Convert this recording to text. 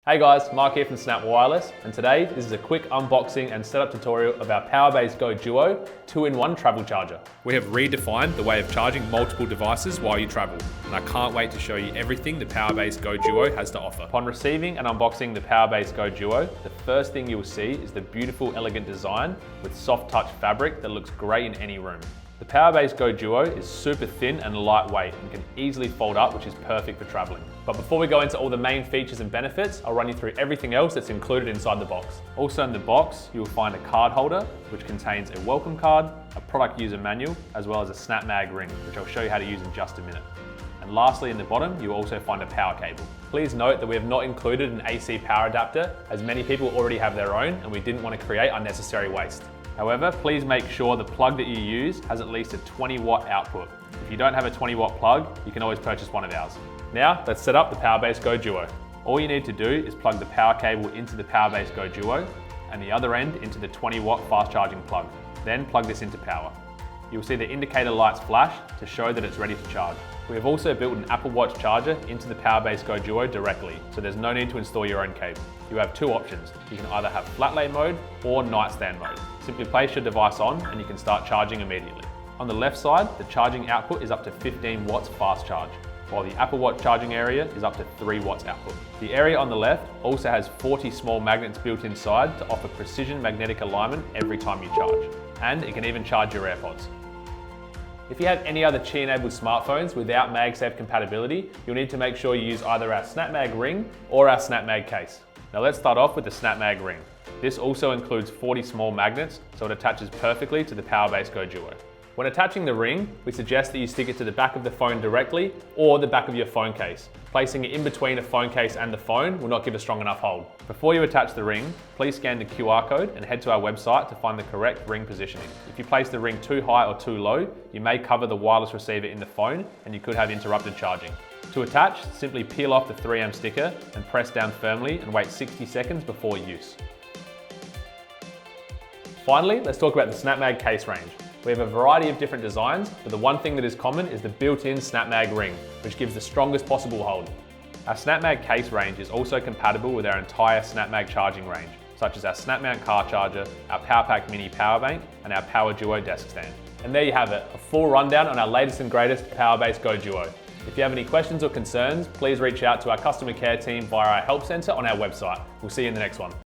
Hey guys, Mark here from SnapWireless, and today this is a quick unboxing and setup tutorial of our PowerBase Go Duo 2-in-1 travel charger. We have redefined the way of charging multiple devices while you travel, and I can't wait to show you everything the PowerBase Go Duo has to offer. Upon receiving and unboxing the PowerBase Go Duo, the first thing you'll see is the beautiful, elegant design with soft touch fabric that looks great in any room. The PowerBase Go Duo is super thin and lightweight and can easily fold up, which is perfect for traveling. But before we go into all the main features and benefits, I'll run you through everything else that's included inside the box. Also in the box, you will find a card holder, which contains a welcome card, a product user manual, as well as a SnapMag ring, which I'll show you how to use in just a minute. And lastly, in the bottom, you'll also find a power cable. Please note that we have not included an AC power adapter, as many people already have their own, and we didn't want to create unnecessary waste. However, please make sure the plug that you use has at least a 20-watt output. If you don't have a 20-watt plug, you can always purchase one of ours. Now, let's set up the PowerBase Go Duo. All you need to do is plug the power cable into the PowerBase Go Duo and the other end into the 20-watt fast charging plug. Then plug this into power. You'll see the indicator lights flash to show that it's ready to charge. We have also built an Apple Watch charger into the PowerBase Go Duo directly, so there's no need to install your own cable. You have two options. You can either have flat lay mode or nightstand mode. Simply place your device on and you can start charging immediately. On the left side, the charging output is up to 15 watts fast charge, while the Apple Watch charging area is up to 3 watts output. The area on the left also has 40 small magnets built inside to offer precision magnetic alignment every time you charge. And it can even charge your AirPods. If you have any other Qi-enabled smartphones without MagSafe compatibility, you'll need to make sure you use either our SnapMag ring or our SnapMag case. Now let's start off with the SnapMag ring. This also includes 40 small magnets, so it attaches perfectly to the PowerBase Go Duo. When attaching the ring, we suggest that you stick it to the back of the phone directly or the back of your phone case. Placing it in between a phone case and the phone will not give a strong enough hold. Before you attach the ring, please scan the QR code and head to our website to find the correct ring positioning. If you place the ring too high or too low, you may cover the wireless receiver in the phone and you could have interrupted charging. To attach, simply peel off the 3M sticker and press down firmly and wait 60 seconds before use. Finally, let's talk about the SnapMag case range. We have a variety of different designs, but the one thing that is common is the built-in SnapMag ring, which gives the strongest possible hold. Our SnapMag case range is also compatible with our entire SnapMag charging range, such as our SnapMount car charger, our PowerPack mini power bank, and our Power Duo desk stand. And there you have it, a full rundown on our latest and greatest PowerBase Go Duo. If you have any questions or concerns, please reach out to our customer care team via our help center on our website. We'll see you in the next one.